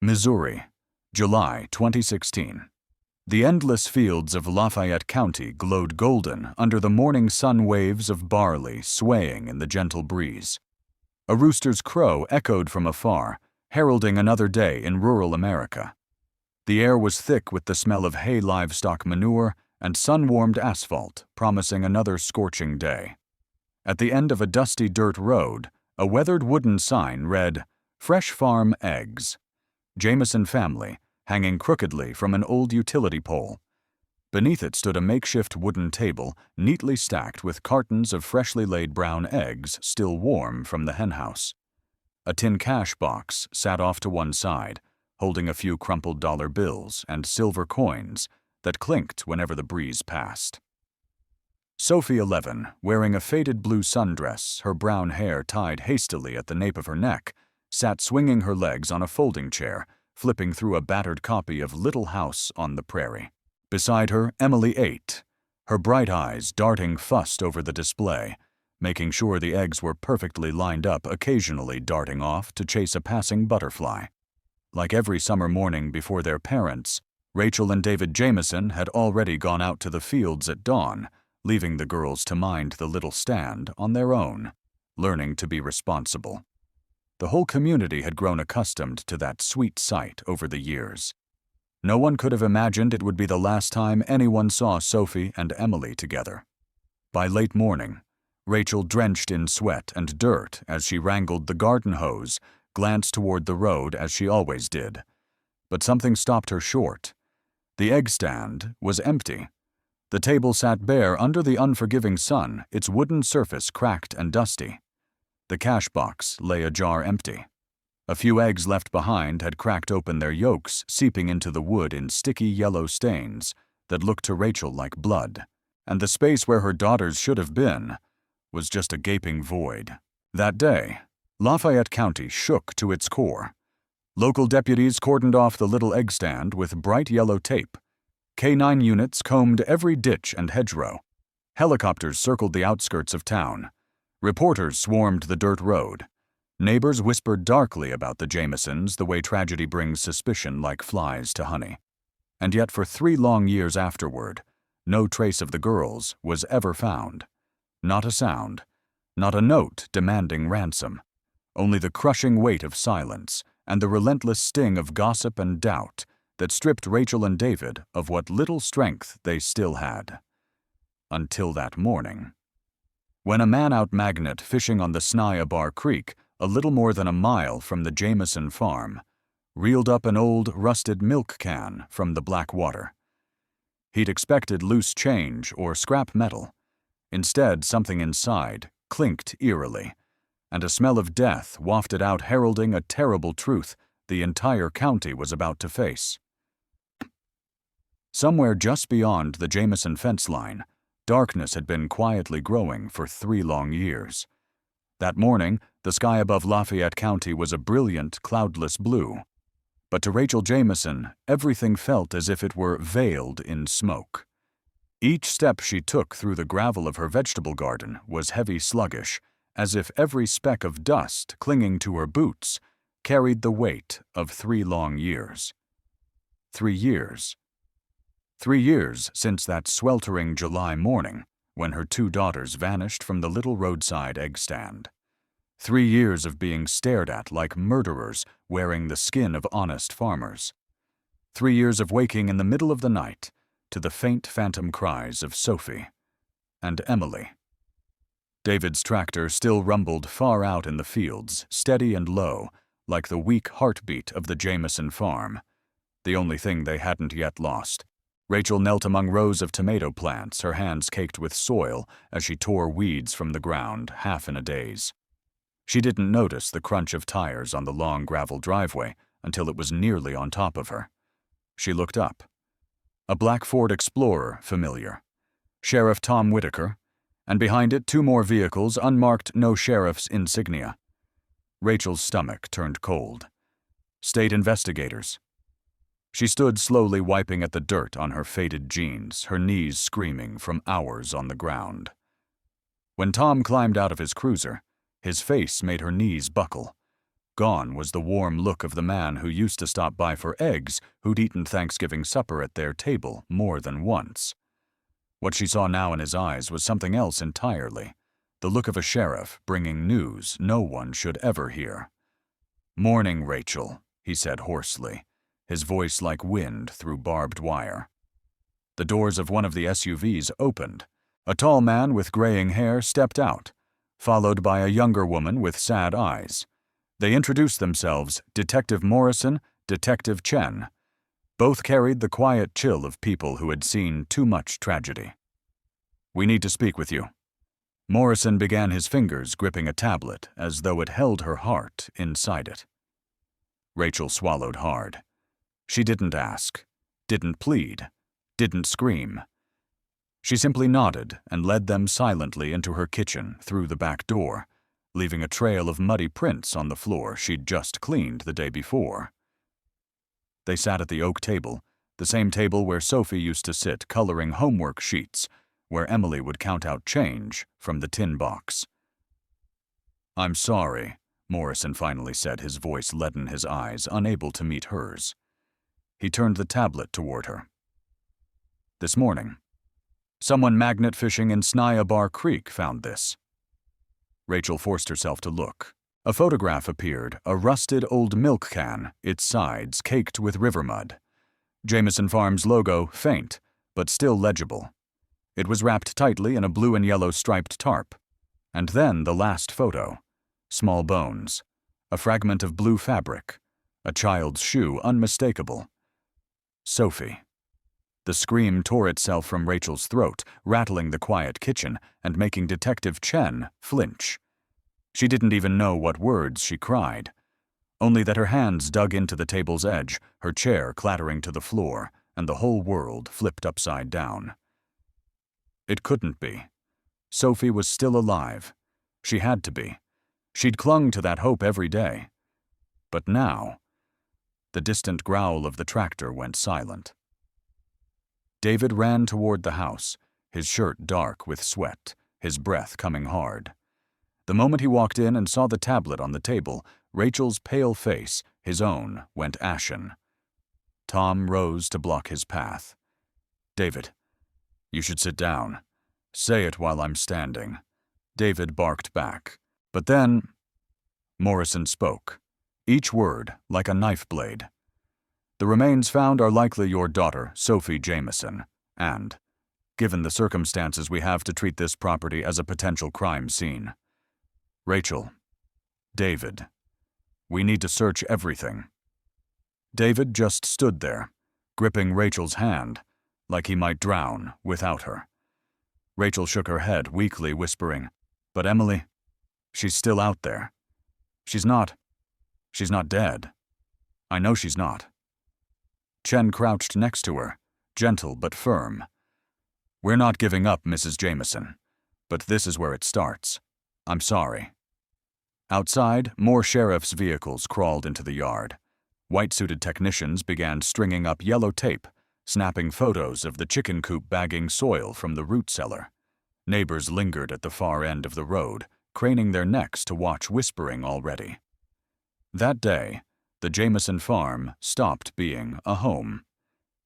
Missouri, July 2016. The endless fields of Lafayette County glowed golden under the morning sun, waves of barley swaying in the gentle breeze. A rooster's crow echoed from afar, heralding another day in rural America. The air was thick with the smell of hay, livestock manure, and sun-warmed asphalt, promising another scorching day. At the end of a dusty dirt road, a weathered wooden sign read, "Fresh Farm Eggs. Jameson Family," hanging crookedly from an old utility pole. Beneath it stood a makeshift wooden table, neatly stacked with cartons of freshly laid brown eggs still warm from the henhouse. A tin cash box sat off to one side, holding a few crumpled dollar bills and silver coins that clinked whenever the breeze passed. Sophie, 11, wearing a faded blue sundress, her brown hair tied hastily at the nape of her neck, sat swinging her legs on a folding chair, flipping through a battered copy of Little House on the Prairie. Beside her, Emily, 8, her bright eyes darting fussed over the display, making sure the eggs were perfectly lined up, occasionally darting off to chase a passing butterfly. Like every summer morning before their parents, Rachel and David Jameson had already gone out to the fields at dawn, leaving the girls to mind the little stand on their own, learning to be responsible. The whole community had grown accustomed to that sweet sight over the years. No one could have imagined it would be the last time anyone saw Sophie and Emily together. By late morning, Rachel, drenched in sweat and dirt as she wrangled the garden hose, glanced toward the road as she always did. But something stopped her short. The egg stand was empty. The table sat bare under the unforgiving sun, its wooden surface cracked and dusty. The cash box lay ajar, empty. A few eggs left behind had cracked open their yolks, seeping into the wood in sticky yellow stains that looked to Rachel like blood, and the space where her daughters should have been was just a gaping void. That day, Lafayette County shook to its core. Local deputies cordoned off the little egg stand with bright yellow tape. K-9 units combed every ditch and hedgerow. Helicopters circled the outskirts of town. Reporters swarmed the dirt road. Neighbors whispered darkly about the Jamesons, the way tragedy brings suspicion like flies to honey. And yet for 3 long years afterward, no trace of the girls was ever found. Not a sound, not a note demanding ransom. Only the crushing weight of silence and the relentless sting of gossip and doubt that stripped Rachel and David of what little strength they still had. Until that morning, when a man-out magnate fishing on the Snyabar Creek, a little more than a mile from the Jameson farm, reeled up an old, rusted milk can from the black water. He'd expected loose change or scrap metal. Instead, something inside clinked eerily, and a smell of death wafted out, heralding a terrible truth the entire county was about to face. Somewhere just beyond the Jameson fence line, darkness had been quietly growing for 3 long years. That morning, the sky above Lafayette County was a brilliant, cloudless blue. But to Rachel Jameson, everything felt as if it were veiled in smoke. Each step she took through the gravel of her vegetable garden was heavy, sluggish, as if every speck of dust clinging to her boots carried the weight of 3 long years. 3 years. 3 years since that sweltering July morning when her 2 daughters vanished from the little roadside egg stand. 3 years of being stared at like murderers wearing the skin of honest farmers. 3 years of waking in the middle of the night to the faint phantom cries of Sophie and Emily. David's tractor still rumbled far out in the fields, steady and low, like the weak heartbeat of the Jameson farm, the only thing they hadn't yet lost. Rachel knelt among rows of tomato plants, her hands caked with soil as she tore weeds from the ground, half in a daze. She didn't notice the crunch of tires on the long gravel driveway until it was nearly on top of her. She looked up. A black Ford Explorer, familiar. Sheriff Tom Whitaker, and behind it 2 more vehicles, unmarked, no sheriff's insignia. Rachel's stomach turned cold. State investigators. She stood slowly wiping at the dirt on her faded jeans, her knees screaming from hours on the ground. When Tom climbed out of his cruiser, his face made her knees buckle. Gone was the warm look of the man who used to stop by for eggs, who'd eaten Thanksgiving supper at their table more than once. What she saw now in his eyes was something else entirely, the look of a sheriff bringing news no one should ever hear. "Morning, Rachel," he said hoarsely, his voice like wind through barbed wire. The doors of one of the SUVs opened. A tall man with graying hair stepped out, followed by a younger woman with sad eyes. They introduced themselves, Detective Morrison, Detective Chen. Both carried the quiet chill of people who had seen too much tragedy. "We need to speak with you." Morrison began, his fingers gripping a tablet as though it held her heart inside it. Rachel swallowed hard. She didn't ask, didn't plead, didn't scream. She simply nodded and led them silently into her kitchen through the back door, leaving a trail of muddy prints on the floor she'd just cleaned the day before. They sat at the oak table, the same table where Sophie used to sit coloring homework sheets, where Emily would count out change from the tin box. "I'm sorry," Morrison finally said, his voice leaden, his eyes unable to meet hers. He turned the tablet toward her. "This morning, someone magnet fishing in Snyabar Creek found this." Rachel forced herself to look. A photograph appeared, a rusted old milk can, its sides caked with river mud. Jameson Farms logo faint, but still legible. It was wrapped tightly in a blue and yellow striped tarp. And then the last photo. Small bones. A fragment of blue fabric. A child's shoe, unmistakable. Sophie. The scream tore itself from Rachel's throat, rattling the quiet kitchen and making Detective Chen flinch. She didn't even know what words she cried, only that her hands dug into the table's edge, her chair clattering to the floor, and the whole world flipped upside down. It couldn't be. Sophie was still alive. She had to be. She'd clung to that hope every day. But now, the distant growl of the tractor went silent. David ran toward the house, his shirt dark with sweat, his breath coming hard. The moment he walked in and saw the tablet on the table, Rachel's pale face, his own, went ashen. Tom rose to block his path. "David, you should sit down. Say it while I'm standing." David barked back. But then Morrison spoke, each word like a knife blade. "The remains found are likely your daughter, Sophie Jameson, and, given the circumstances, we have to treat this property as a potential crime scene. Rachel, David, we need to search everything." David just stood there, gripping Rachel's hand, like he might drown without her. Rachel shook her head weakly, whispering, "But Emily, she's still out there. She's not dead. I know she's not." Chen crouched next to her, gentle but firm. "We're not giving up, Mrs. Jameson, but this is where it starts. I'm sorry." Outside, more sheriff's vehicles crawled into the yard. White-suited technicians began stringing up yellow tape, snapping photos of the chicken coop bagging soil from the root cellar. Neighbors lingered at the far end of the road, craning their necks to watch, whispering already. That day, the Jameson farm stopped being a home.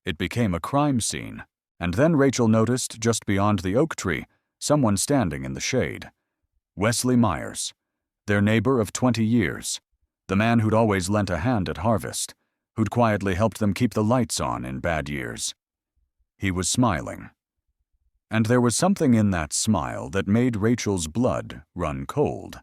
It became a crime scene, and then Rachel noticed, just beyond the oak tree, someone standing in the shade. Wesley Myers, their neighbor of 20 years, the man who'd always lent a hand at harvest, who'd quietly helped them keep the lights on in bad years. He was smiling. And there was something in that smile that made Rachel's blood run cold.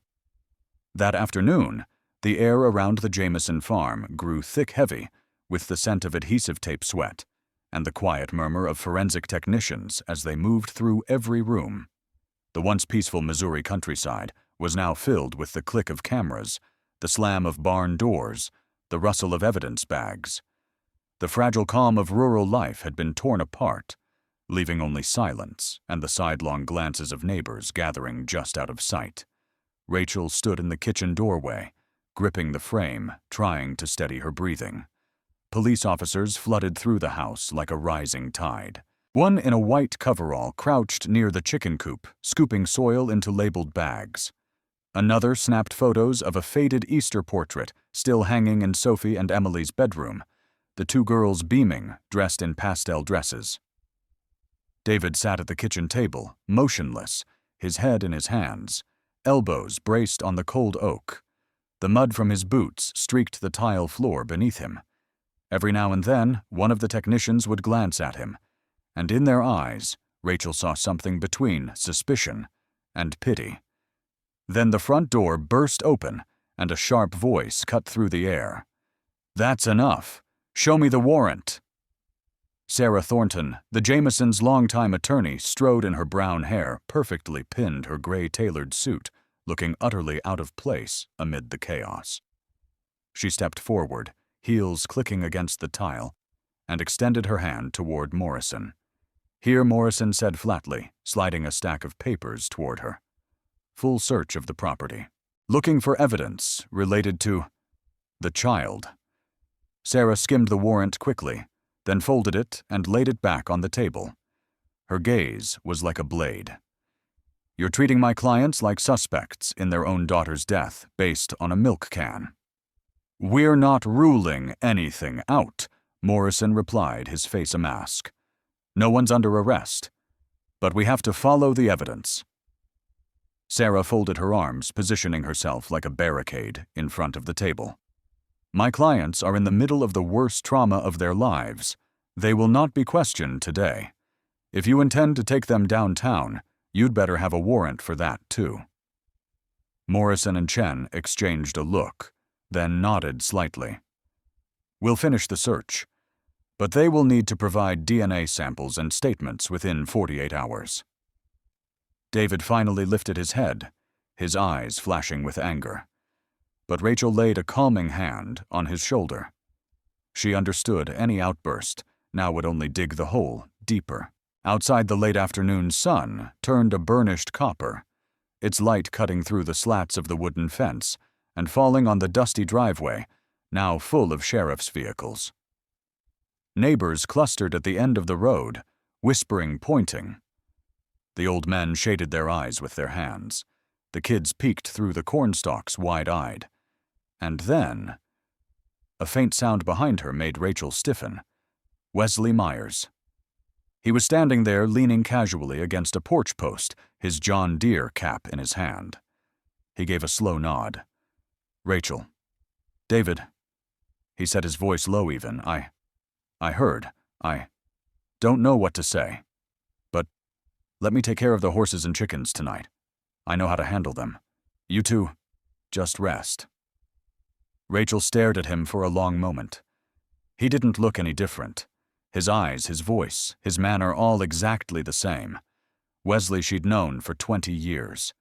That afternoon, the air around the Jameson farm grew thick-heavy, with the scent of adhesive tape sweat, and the quiet murmur of forensic technicians as they moved through every room. The once peaceful Missouri countryside was now filled with the click of cameras, the slam of barn doors, the rustle of evidence bags. The fragile calm of rural life had been torn apart, leaving only silence and the sidelong glances of neighbors gathering just out of sight. Rachel stood in the kitchen doorway, gripping the frame, trying to steady her breathing. Police officers flooded through the house like a rising tide. One in a white coverall crouched near the chicken coop, scooping soil into labeled bags. Another snapped photos of a faded Easter portrait still hanging in Sophie and Emily's bedroom, the two girls beaming, dressed in pastel dresses. David sat at the kitchen table, motionless, his head in his hands, elbows braced on the cold oak. The mud from his boots streaked the tile floor beneath him. Every now and then, one of the technicians would glance at him, and in their eyes, Rachel saw something between suspicion and pity. Then the front door burst open, and a sharp voice cut through the air. "That's enough. Show me the warrant." Sarah Thornton, the Jamesons' longtime attorney, strode in her brown hair, perfectly pinned her gray tailored suit, looking utterly out of place amid the chaos. She stepped forward, heels clicking against the tile, and extended her hand toward Morrison. "Here," Morrison said flatly, sliding a stack of papers toward her. "Full search of the property. Looking for evidence related to the child." Sarah skimmed the warrant quickly, then folded it and laid it back on the table. Her gaze was like a blade. "You're treating my clients like suspects in their own daughter's death based on a milk can." "We're not ruling anything out," Morrison replied, his face a mask. "No one's under arrest, but we have to follow the evidence." Sarah folded her arms, positioning herself like a barricade in front of the table. "My clients are in the middle of the worst trauma of their lives. They will not be questioned today. If you intend to take them downtown, you'd better have a warrant for that, too." Morrison and Chen exchanged a look, then nodded slightly. "We'll finish the search, but they will need to provide DNA samples and statements within 48 hours. David finally lifted his head, his eyes flashing with anger. But Rachel laid a calming hand on his shoulder. She understood any outburst now would only dig the hole deeper. Outside, the late afternoon sun turned a burnished copper, its light cutting through the slats of the wooden fence and falling on the dusty driveway, now full of sheriff's vehicles. Neighbors clustered at the end of the road, whispering, pointing. The old men shaded their eyes with their hands. The kids peeked through the cornstalks wide-eyed. And then, a faint sound behind her made Rachel stiffen. Wesley Myers. He was standing there leaning casually against a porch post, his John Deere cap in his hand. He gave a slow nod. "Rachel. David." He said, his voice low even. I heard. I don't know what to say. But let me take care of the horses and chickens tonight. I know how to handle them. You two, just rest." Rachel stared at him for a long moment. He didn't look any different. His eyes, his voice, his manner all exactly the same. Wesley she'd known for 20 years.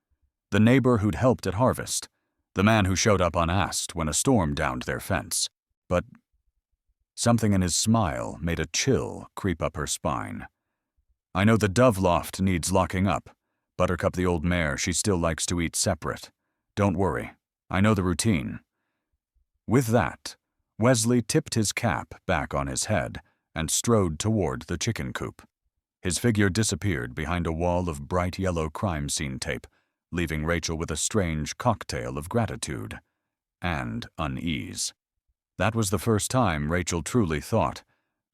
The neighbor who'd helped at harvest. The man who showed up unasked when a storm downed their fence. But something in his smile made a chill creep up her spine. "I know the dove loft needs locking up. Buttercup, the old mare, she still likes to eat separate. Don't worry. I know the routine." With that, Wesley tipped his cap back on his head and strode toward the chicken coop. His figure disappeared behind a wall of bright yellow crime scene tape, leaving Rachel with a strange cocktail of gratitude and unease. That was the first time Rachel truly thought,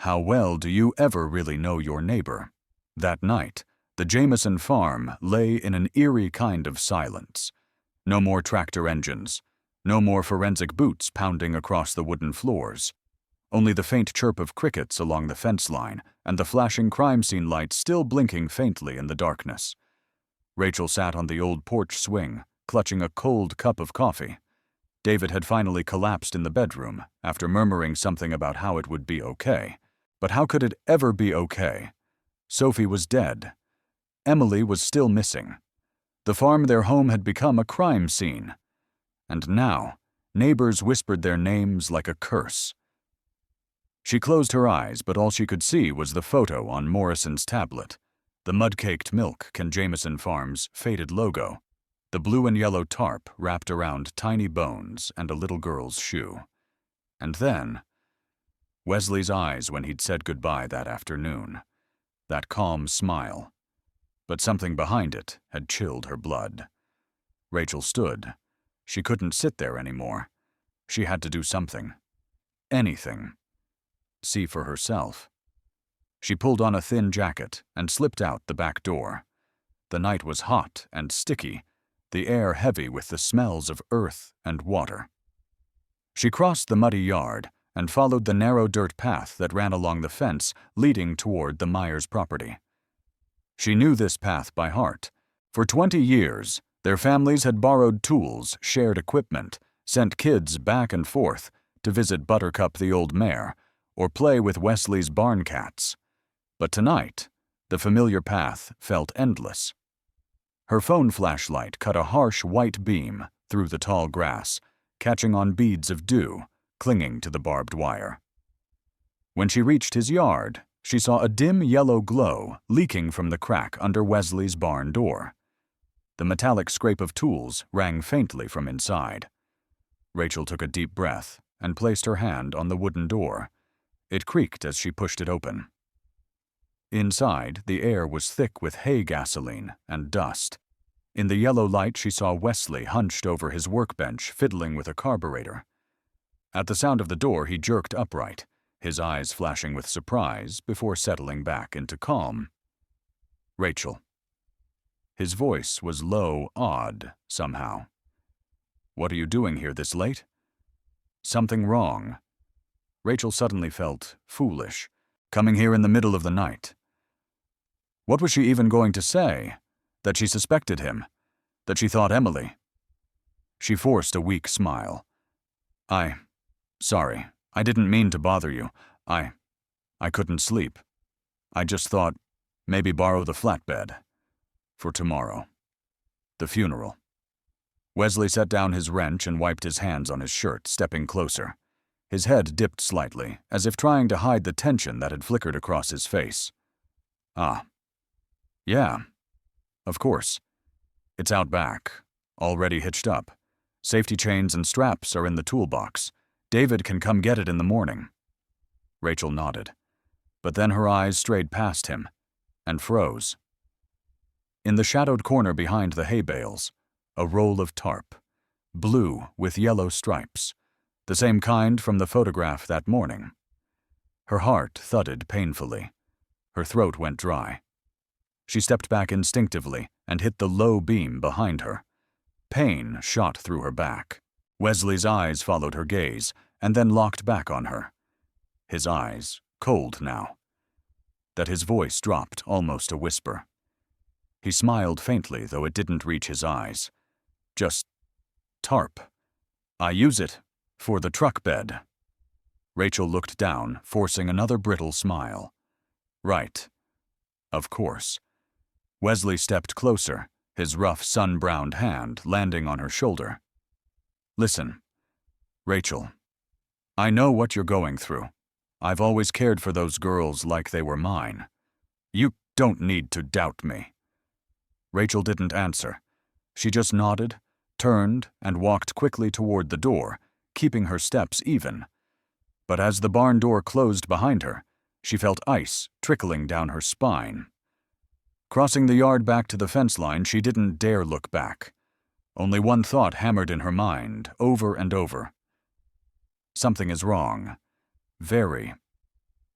how well do you ever really know your neighbor? That night, the Jameson farm lay in an eerie kind of silence. No more tractor engines. No more forensic boots pounding across the wooden floors. Only the faint chirp of crickets along the fence line and the flashing crime scene lights still blinking faintly in the darkness. Rachel sat on the old porch swing, clutching a cold cup of coffee. David had finally collapsed in the bedroom after murmuring something about how it would be okay. But how could it ever be okay? Sophie was dead. Emily was still missing. The farm, their home, had become a crime scene. And now, neighbors whispered their names like a curse. She closed her eyes, but all she could see was the photo on Morrison's tablet, the mud-caked milk Ken Jameson Farm's faded logo, the blue and yellow tarp wrapped around tiny bones and a little girl's shoe. And then, Wesley's eyes when he'd said goodbye that afternoon, that calm smile. But something behind it had chilled her blood. Rachel stood. She couldn't sit there anymore. She had to do something. Anything. See for herself. She pulled on a thin jacket and slipped out the back door. The night was hot and sticky, the air heavy with the smells of earth and water. She crossed the muddy yard and followed the narrow dirt path that ran along the fence leading toward the Myers property. She knew this path by heart. For 20 years, their families had borrowed tools, shared equipment, sent kids back and forth to visit Buttercup the old mare or play with Wesley's barn cats. But tonight, the familiar path felt endless. Her phone flashlight cut a harsh white beam through the tall grass, catching on beads of dew clinging to the barbed wire. When she reached his yard, she saw a dim yellow glow leaking from the crack under Wesley's barn door. The metallic scrape of tools rang faintly from inside. Rachel took a deep breath and placed her hand on the wooden door. It creaked as she pushed it open. Inside, the air was thick with hay gasoline and dust. In the yellow light, she saw Wesley hunched over his workbench, fiddling with a carburetor. At the sound of the door, he jerked upright, his eyes flashing with surprise before settling back into calm. Rachel. His voice was low, odd, somehow. What are you doing here this late? Something wrong. Rachel suddenly felt foolish, coming here in the middle of the night. What was she even going to say? That she suspected him? That she thought Emily? She forced a weak smile. Sorry, I didn't mean to bother you. I couldn't sleep. I just thought, maybe borrow the flatbed. For tomorrow. The funeral. Wesley set down his wrench and wiped his hands on his shirt, stepping closer. His head dipped slightly, as if trying to hide the tension that had flickered across his face. Ah. Yeah. Of course. It's out back, already hitched up. Safety chains and straps are in the toolbox. David can come get it in the morning. Rachel nodded, but then her eyes strayed past him and froze. In the shadowed corner behind the hay bales, a roll of tarp, blue with yellow stripes, the same kind from the photograph that morning. Her heart thudded painfully. Her throat went dry. She stepped back instinctively and hit the low beam behind her. Pain shot through her back. Wesley's eyes followed her gaze and then locked back on her. His eyes, cold now. That his voice dropped almost a whisper. He smiled faintly, though it didn't reach his eyes. Just tarp. I use it for the truck bed. Rachel looked down, forcing another brittle smile. Right. Of course. Wesley stepped closer, his rough sun-browned hand landing on her shoulder. Listen, Rachel, I know what you're going through. I've always cared for those girls like they were mine. You don't need to doubt me. Rachel didn't answer. She just nodded, turned, and walked quickly toward the door, keeping her steps even. But as the barn door closed behind her, she felt ice trickling down her spine. Crossing the yard back to the fence line, she didn't dare look back. Only one thought hammered in her mind, over and over. Something is wrong. Very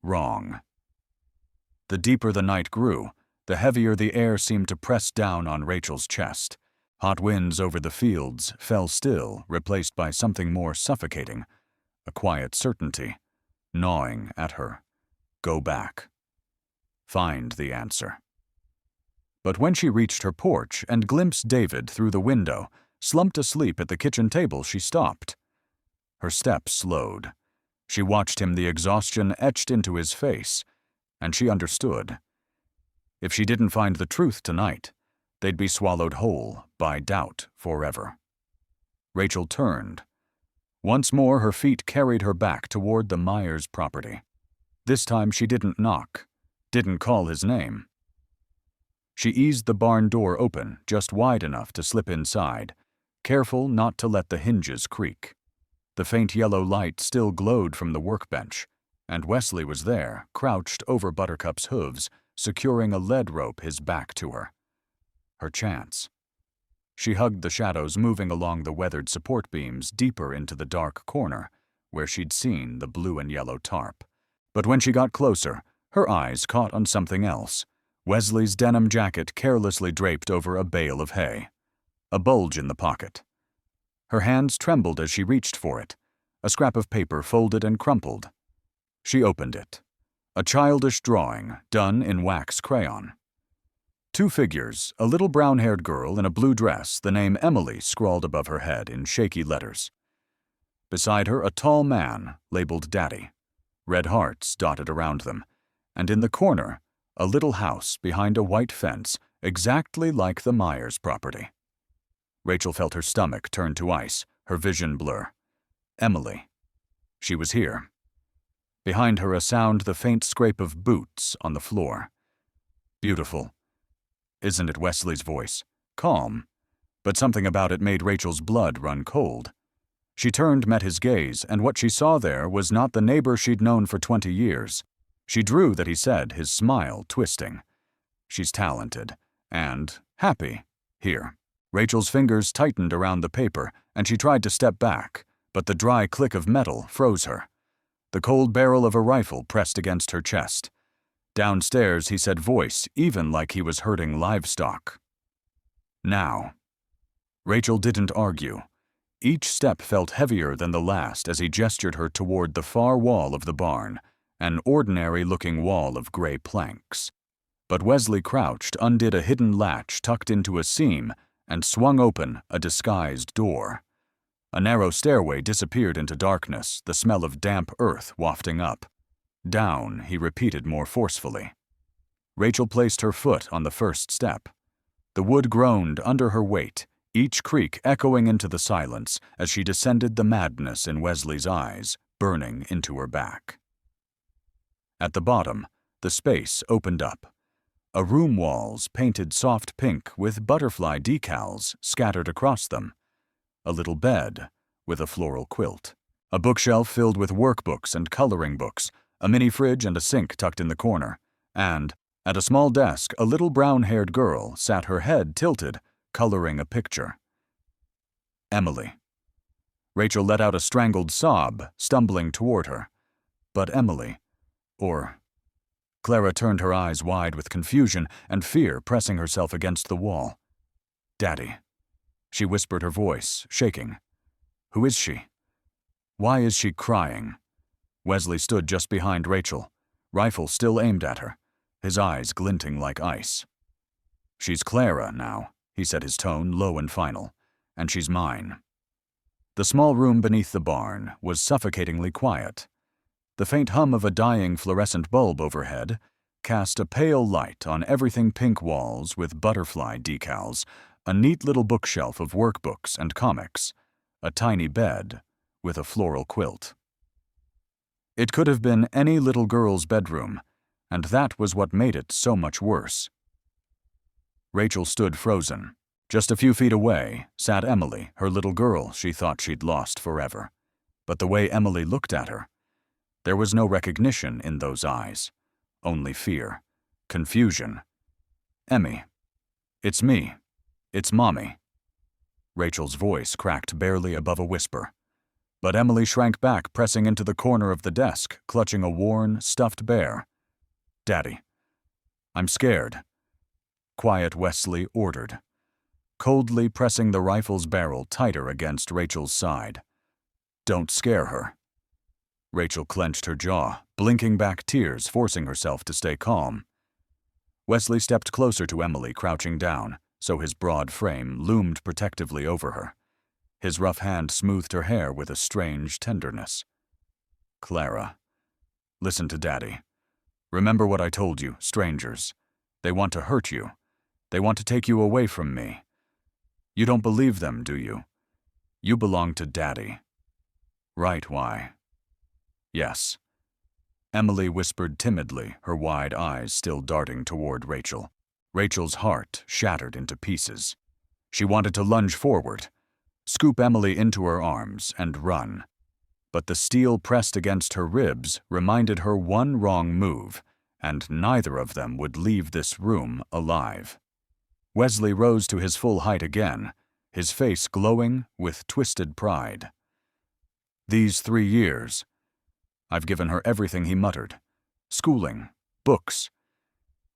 wrong. The deeper the night grew, the heavier the air seemed to press down on Rachel's chest. Hot winds over the fields fell still, replaced by something more suffocating, a quiet certainty, gnawing at her. Go back. Find the answer. But when she reached her porch and glimpsed David through the window, slumped asleep at the kitchen table, she stopped. Her steps slowed. She watched him, the exhaustion etched into his face, and she understood. If she didn't find the truth tonight, they'd be swallowed whole by doubt forever. Rachel turned. Once more her feet carried her back toward the Myers property. This time she didn't knock, didn't call his name. She eased the barn door open just wide enough to slip inside, careful not to let the hinges creak. The faint yellow light still glowed from the workbench, and Wesley was there, crouched over Buttercup's hooves, securing a lead rope his back to her. Her chance. She hugged the shadows moving along the weathered support beams deeper into the dark corner, where she'd seen the blue and yellow tarp. But when she got closer, her eyes caught on something else. Wesley's denim jacket carelessly draped over a bale of hay. A bulge in the pocket. Her hands trembled as she reached for it, a scrap of paper folded and crumpled. She opened it. A childish drawing, done in wax crayon. Two figures, a little brown-haired girl in a blue dress, the name Emily scrawled above her head in shaky letters. Beside her, a tall man, labeled Daddy. Red hearts dotted around them. And in the corner, a little house behind a white fence, exactly like the Myers property. Rachel felt her stomach turn to ice, her vision blur. Emily. She was here. Behind her, a sound, the faint scrape of boots on the floor. Beautiful. Isn't it Wesley's voice? Calm. But something about it made Rachel's blood run cold. She turned, met his gaze, and what she saw there was not the neighbor she'd known for 20 years. She drew that he said, his smile twisting. She's talented. And happy. Here. Rachel's fingers tightened around the paper, and she tried to step back, but the dry click of metal froze her. The cold barrel of a rifle pressed against her chest. Downstairs, he said, voice, even like he was herding livestock. Now. Rachel didn't argue. Each step felt heavier than the last as he gestured her toward the far wall of the barn, an ordinary-looking wall of gray planks. But Wesley crouched, undid a hidden latch tucked into a seam, and swung open a disguised door. A narrow stairway disappeared into darkness, the smell of damp earth wafting up. Down, he repeated more forcefully. Rachel placed her foot on the first step. The wood groaned under her weight, each creak echoing into the silence as she descended, the madness in Wesley's eyes burning into her back. At the bottom, the space opened up. A room walls painted soft pink with butterfly decals scattered across them. A little bed with a floral quilt. A bookshelf filled with workbooks and coloring books, a mini fridge and a sink tucked in the corner, and, at a small desk, a little brown-haired girl sat, her head tilted, coloring a picture. Emily. Rachel let out a strangled sob, stumbling toward her. But Emily, or... Clara turned her eyes wide with confusion and fear, pressing herself against the wall. Daddy. She whispered, her voice shaking. Who is she? Why is she crying? Wesley stood just behind Rachel, rifle still aimed at her, his eyes glinting like ice. She's Clara now, he said, his tone low and final, and she's mine. The small room beneath the barn was suffocatingly quiet. The faint hum of a dying fluorescent bulb overhead cast a pale light on everything pink walls with butterfly decals, a neat little bookshelf of workbooks and comics, a tiny bed with a floral quilt. It could have been any little girl's bedroom, and that was what made it so much worse. Rachel stood frozen. Just a few feet away sat Emily, her little girl she thought she'd lost forever. But the way Emily looked at her, there was no recognition in those eyes, only fear, confusion. Emmy, it's me. It's Mommy. Rachel's voice cracked barely above a whisper. But Emily shrank back, pressing into the corner of the desk, clutching a worn, stuffed bear. Daddy. I'm scared. Quiet, Wesley ordered, coldly pressing the rifle's barrel tighter against Rachel's side. Don't scare her. Rachel clenched her jaw, blinking back tears, forcing herself to stay calm. Wesley stepped closer to Emily, crouching down, so his broad frame loomed protectively over her. His rough hand smoothed her hair with a strange tenderness. Clara, listen to Daddy. Remember what I told you, strangers. They want to hurt you. They want to take you away from me. You don't believe them, do you? You belong to Daddy. Right, why? Yes. Emily whispered timidly, her wide eyes still darting toward Rachel. Rachel's heart shattered into pieces. She wanted to lunge forward, scoop Emily into her arms, and run. But the steel pressed against her ribs reminded her one wrong move, and neither of them would leave this room alive. Wesley rose to his full height again, his face glowing with twisted pride. "These 3 years. I've given her everything," he muttered. "Schooling, books.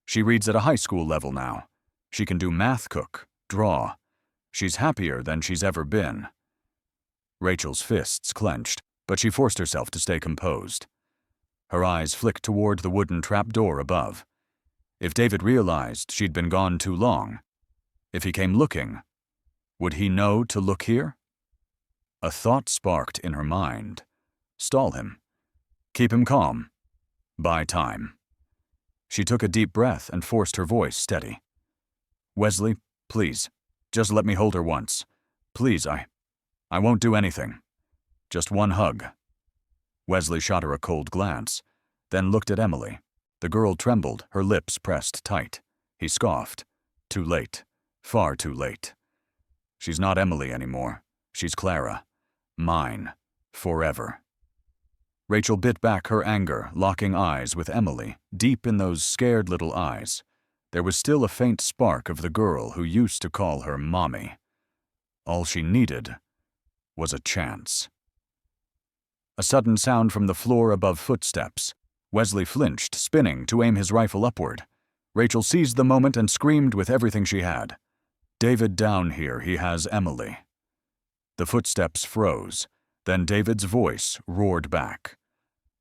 She reads at a high school level now. She can do math, cook, draw. She's happier than she's ever been." Rachel's fists clenched, but she forced herself to stay composed. Her eyes flicked toward the wooden trapdoor above. If David realized she'd been gone too long, if he came looking, would he know to look here? A thought sparked in her mind. Stall him. Keep him calm. Buy time. She took a deep breath and forced her voice steady. "Wesley, please, just let me hold her once. Please, I won't do anything. Just one hug." Wesley shot her a cold glance, then looked at Emily. The girl trembled, her lips pressed tight. He scoffed. Too late. Far too late. "She's not Emily anymore. She's Clara. Mine. Forever." Rachel bit back her anger, locking eyes with Emily, deep in those scared little eyes. There was still a faint spark of the girl who used to call her Mommy. All she needed was a chance. A sudden sound from the floor above footsteps. Wesley flinched, spinning to aim his rifle upward. Rachel seized the moment and screamed with everything she had. "David down here, he has Emily." The footsteps froze, then David's voice roared back.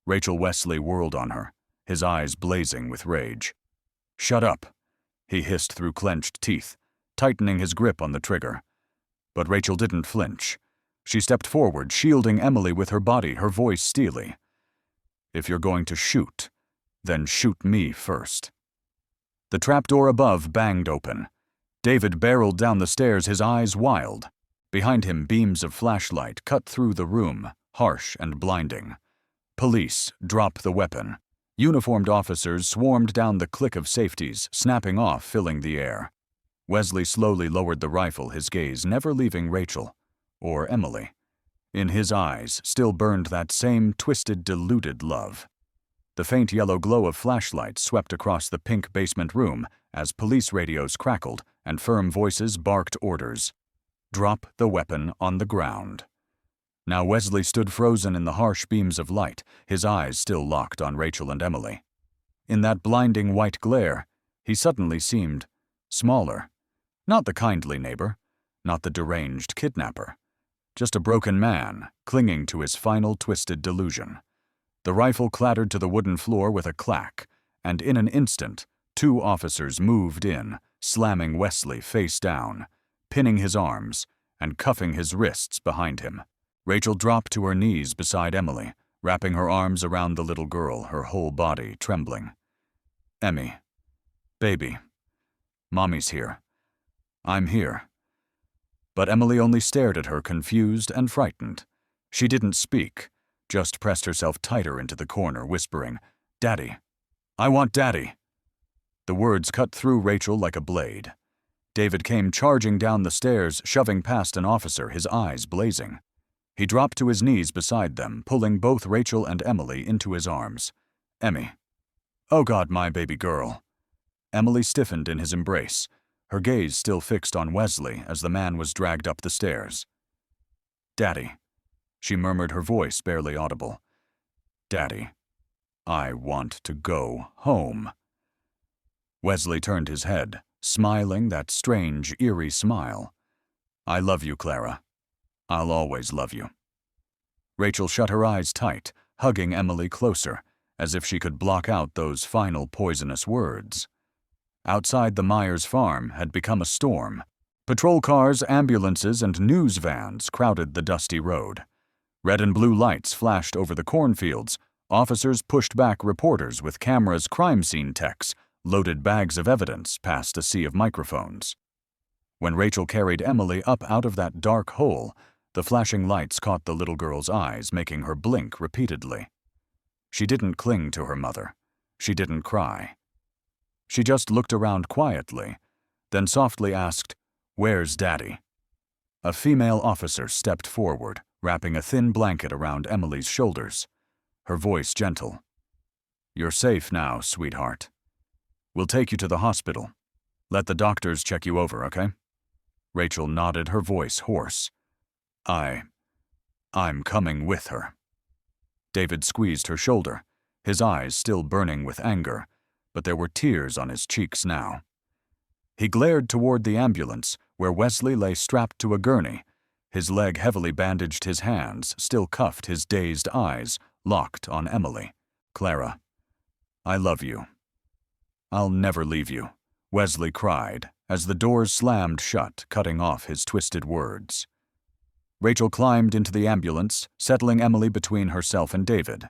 Rachel Wesley whirled on her, his eyes blazing with rage. "Shut up," he hissed through clenched teeth, tightening his grip on the trigger. But Rachel didn't flinch. She stepped forward, shielding Emily with her body, her voice steely. "If you're going to shoot, then shoot me first." The trapdoor above banged open. David barreled down the stairs, his eyes wild. Behind him, beams of flashlight cut through the room, harsh and blinding. Police, drop the weapon. Uniformed officers swarmed down the click of safeties, snapping off, filling the air. Wesley slowly lowered the rifle, his gaze never leaving Rachel or Emily. In his eyes still burned that same twisted, deluded love. The faint yellow glow of flashlights swept across the pink basement room as police radios crackled and firm voices barked orders. Drop the weapon on the ground. Now Wesley stood frozen in the harsh beams of light, his eyes still locked on Rachel and Emily. In that blinding white glare, he suddenly seemed smaller. Not the kindly neighbor, not the deranged kidnapper. Just a broken man, clinging to his final twisted delusion. The rifle clattered to the wooden floor with a clack, and in an instant, 2 officers moved in, slamming Wesley face down, pinning his arms, and cuffing his wrists behind him. Rachel dropped to her knees beside Emily, wrapping her arms around the little girl, her whole body trembling. "Emmy. Baby. Mommy's here. I'm here." But Emily only stared at her, confused and frightened. She didn't speak, just pressed herself tighter into the corner, whispering, "Daddy. I want Daddy." The words cut through Rachel like a blade. David came charging down the stairs, shoving past an officer, his eyes blazing. He dropped to his knees beside them, pulling both Rachel and Emily into his arms. "Emmy. Oh God, my baby girl." Emily stiffened in his embrace, her gaze still fixed on Wesley as the man was dragged up the stairs. "Daddy," she murmured, her voice barely audible. "Daddy, I want to go home." Wesley turned his head, smiling that strange, eerie smile. "I love you, Clara. I'll always love you." Rachel shut her eyes tight, hugging Emily closer, as if she could block out those final poisonous words. Outside the Myers farm had become a storm. Patrol cars, ambulances, and news vans crowded the dusty road. Red and blue lights flashed over the cornfields. Officers pushed back reporters with cameras, crime scene techs loaded bags of evidence past a sea of microphones. When Rachel carried Emily up out of that dark hole, the flashing lights caught the little girl's eyes, making her blink repeatedly. She didn't cling to her mother. She didn't cry. She just looked around quietly, then softly asked, "Where's Daddy?" A female officer stepped forward, wrapping a thin blanket around Emily's shoulders, her voice gentle. "You're safe now, sweetheart. We'll take you to the hospital. Let the doctors check you over, okay?" Rachel nodded, her voice hoarse. I'm coming with her. David squeezed her shoulder, his eyes still burning with anger, but there were tears on his cheeks now. He glared toward the ambulance, where Wesley lay strapped to a gurney. His leg heavily bandaged, his hands still cuffed, his dazed eyes locked on Emily. "Clara, I love you. I'll never leave you," Wesley cried, as the doors slammed shut, cutting off his twisted words. Rachel climbed into the ambulance, settling Emily between herself and David.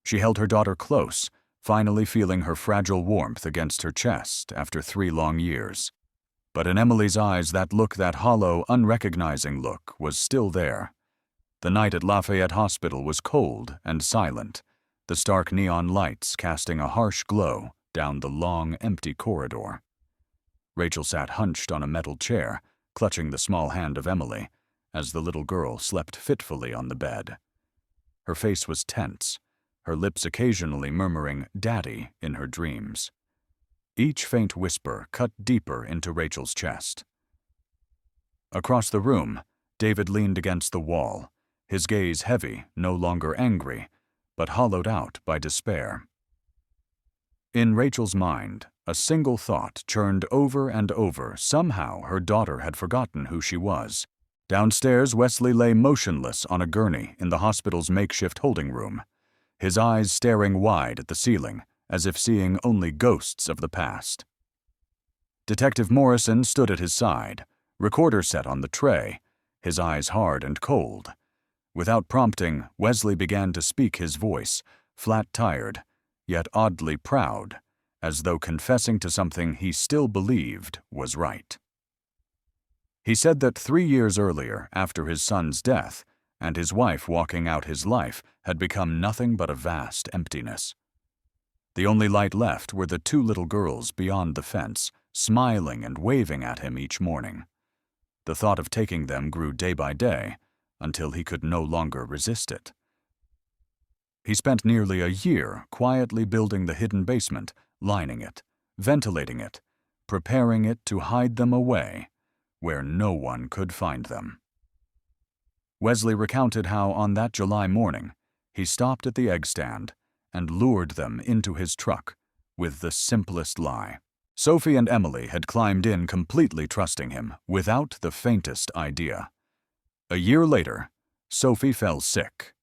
She held her daughter close, finally feeling her fragile warmth against her chest after 3 long years. But in Emily's eyes, that look, that hollow, unrecognizing look, was still there. The night at Lafayette Hospital was cold and silent, the stark neon lights casting a harsh glow down the long, empty corridor. Rachel sat hunched on a metal chair, clutching the small hand of Emily, as the little girl slept fitfully on the bed. Her face was tense, her lips occasionally murmuring "Daddy" in her dreams. Each faint whisper cut deeper into Rachel's chest. Across the room, David leaned against the wall, his gaze heavy, no longer angry, but hollowed out by despair. In Rachel's mind, a single thought churned over and over. Somehow her daughter had forgotten who she was. Downstairs, Wesley lay motionless on a gurney in the hospital's makeshift holding room, his eyes staring wide at the ceiling, as if seeing only ghosts of the past. Detective Morrison stood at his side, recorder set on the tray, his eyes hard and cold. Without prompting, Wesley began to speak, his voice flat-tired, yet oddly proud, as though confessing to something he still believed was right. He said that 3 years earlier, after his son's death, and his wife walking out his life, had become nothing but a vast emptiness. The only light left were the 2 little girls beyond the fence, smiling and waving at him each morning. The thought of taking them grew day by day, until he could no longer resist it. He spent nearly a year quietly building the hidden basement, lining it, ventilating it, preparing it to hide them away, where no one could find them. Wesley recounted how on that July morning, he stopped at the egg stand and lured them into his truck with the simplest lie. Sophie and Emily had climbed in completely trusting him, without the faintest idea. A year later, Sophie fell sick.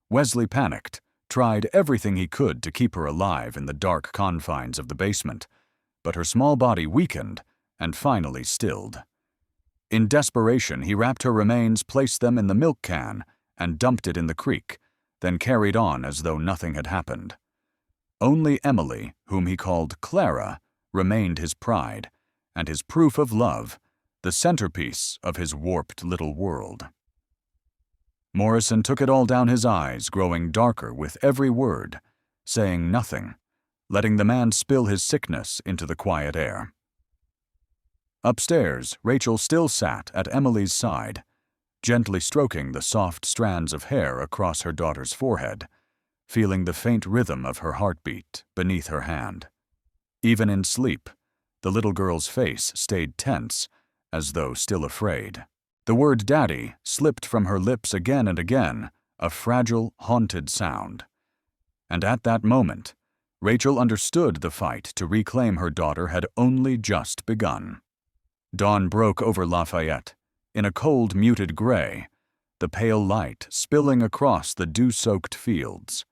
Wesley panicked, tried everything he could to keep her alive in the dark confines of the basement, but her small body weakened and finally stilled. In desperation, he wrapped her remains, placed them in the milk can, and dumped it in the creek, then carried on as though nothing had happened. Only Emily, whom he called Clara, remained his pride, and his proof of love, the centerpiece of his warped little world. Morrison took it all down, his eyes growing darker with every word, saying nothing, letting the man spill his sickness into the quiet air. Upstairs, Rachel still sat at Emily's side, gently stroking the soft strands of hair across her daughter's forehead, feeling the faint rhythm of her heartbeat beneath her hand. Even in sleep, the little girl's face stayed tense, as though still afraid. The word "Daddy" slipped from her lips again and again, a fragile, haunted sound. And at that moment, Rachel understood the fight to reclaim her daughter had only just begun. Dawn broke over Lafayette, in a cold, muted gray, the pale light spilling across the dew-soaked fields.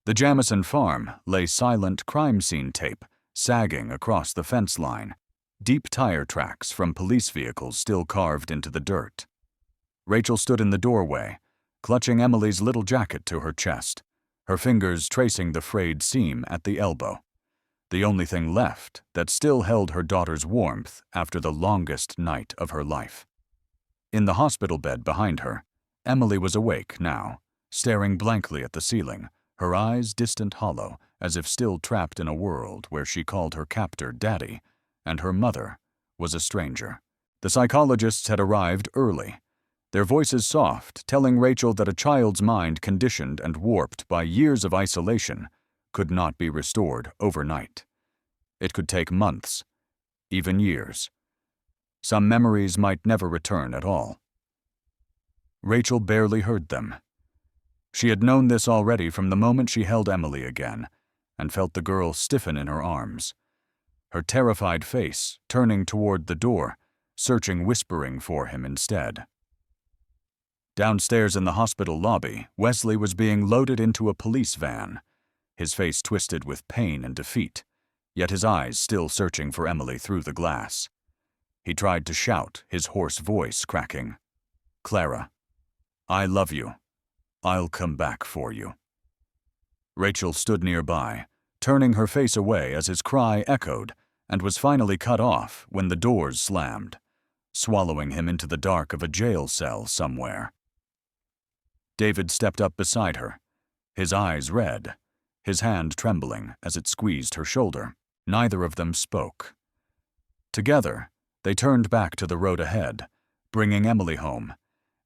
The Jamison farm lay silent, crime scene tape sagging across the fence line, deep tire tracks from police vehicles still carved into the dirt. Rachel stood in the doorway, clutching Emily's little jacket to her chest, her fingers tracing the frayed seam at the elbow, the only thing left that still held her daughter's warmth after the longest night of her life. In the hospital bed behind her, Emily was awake now, staring blankly at the ceiling, her eyes distant, hollow, as if still trapped in a world where she called her captor Daddy, and her mother was a stranger. The psychologists had arrived early, their voices soft, telling Rachel that a child's mind conditioned and warped by years of isolation could not be restored overnight. It could take months, even years. Some memories might never return at all. Rachel barely heard them. She had known this already from the moment she held Emily again, and felt the girl stiffen in her arms. Her terrified face, turning toward the door, searching, whispering for him instead. Downstairs in the hospital lobby, Wesley was being loaded into a police van, his face twisted with pain and defeat, yet his eyes still searching for Emily through the glass. He tried to shout, his hoarse voice cracking. "Clara, I love you. I'll come back for you." Rachel stood nearby, turning her face away as his cry echoed and was finally cut off when the doors slammed, swallowing him into the dark of a jail cell somewhere. David stepped up beside her, his eyes red, his hand trembling as it squeezed her shoulder. Neither of them spoke. Together, they turned back to the road ahead, bringing Emily home,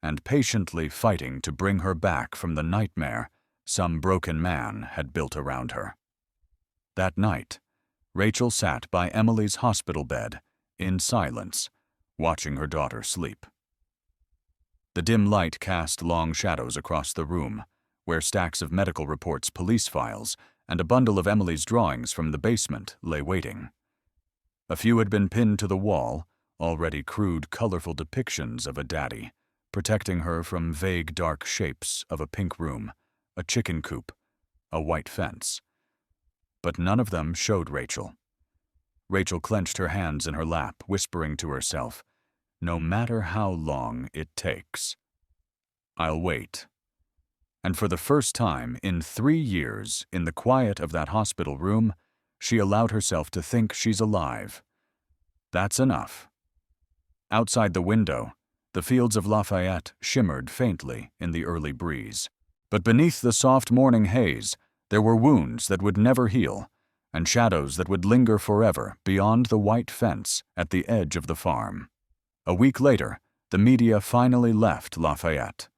and patiently fighting to bring her back from the nightmare some broken man had built around her. That night, Rachel sat by Emily's hospital bed, in silence, watching her daughter sleep. The dim light cast long shadows across the room, where stacks of medical reports, police files, and a bundle of Emily's drawings from the basement lay waiting. A few had been pinned to the wall, already crude, colorful depictions of a daddy, protecting her from vague dark shapes of a pink room, a chicken coop, a white fence. But none of them showed Rachel. Rachel clenched her hands in her lap, whispering to herself, "No matter how long it takes, I'll wait." And for the first time in 3 years, in the quiet of that hospital room, she allowed herself to think she's alive. That's enough. Outside the window, the fields of Lafayette shimmered faintly in the early breeze. But beneath the soft morning haze, there were wounds that would never heal, and shadows that would linger forever beyond the white fence at the edge of the farm. A week later, the media finally left Lafayette.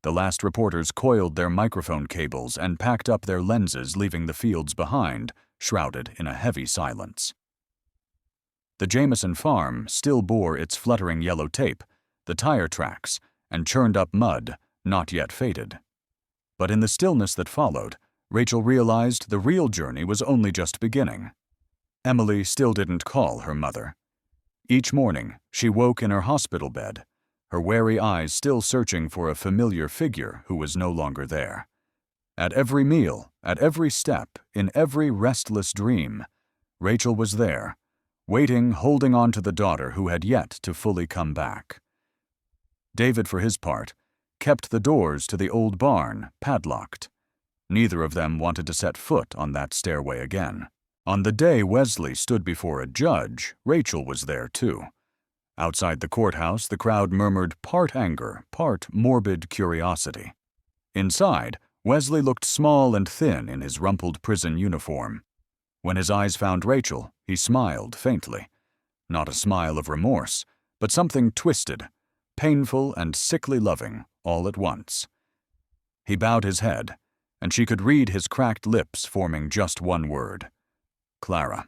The last reporters coiled their microphone cables and packed up their lenses, leaving the fields behind, shrouded in a heavy silence. The Jameson farm still bore its fluttering yellow tape, the tire tracks, and churned-up mud, not yet faded. But in the stillness that followed, Rachel realized the real journey was only just beginning. Emily still didn't call her mother. Each morning, she woke in her hospital bed, her wary eyes still searching for a familiar figure who was no longer there. At every meal, at every step, in every restless dream, Rachel was there, waiting, holding on to the daughter who had yet to fully come back. David, for his part, kept the doors to the old barn padlocked. Neither of them wanted to set foot on that stairway again. On the day Wesley stood before a judge, Rachel was there too. Outside the courthouse, the crowd murmured part anger, part morbid curiosity. Inside, Wesley looked small and thin in his rumpled prison uniform. When his eyes found Rachel, he smiled faintly. Not a smile of remorse, but something twisted, painful and sickly loving, all at once. He bowed his head, and she could read his cracked lips forming just one word. "Clara."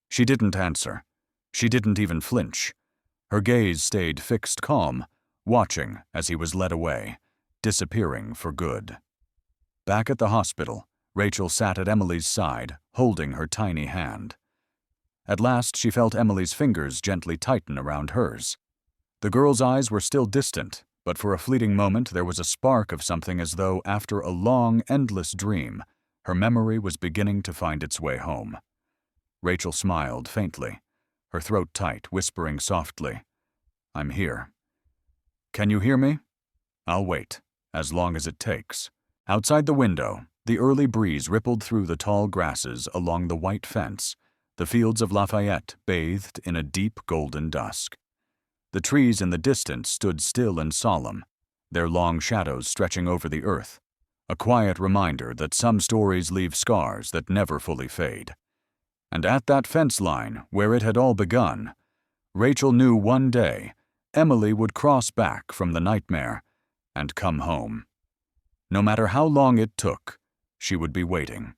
She didn't answer. She didn't even flinch. Her gaze stayed fixed calm, watching as he was led away, disappearing for good. Back at the hospital, Rachel sat at Emily's side, holding her tiny hand. At last she felt Emily's fingers gently tighten around hers. The girl's eyes were still distant, but for a fleeting moment there was a spark of something, as though, after a long, endless dream, her memory was beginning to find its way home. Rachel smiled faintly, her throat tight, whispering softly, "I'm here. Can you hear me? I'll wait, as long as it takes." Outside the window, the early breeze rippled through the tall grasses along the white fence, the fields of Lafayette bathed in a deep golden dusk. The trees in the distance stood still and solemn, their long shadows stretching over the earth, a quiet reminder that some stories leave scars that never fully fade. And at that fence line, where it had all begun, Rachel knew one day Emily would cross back from the nightmare and come home. No matter how long it took, she would be waiting.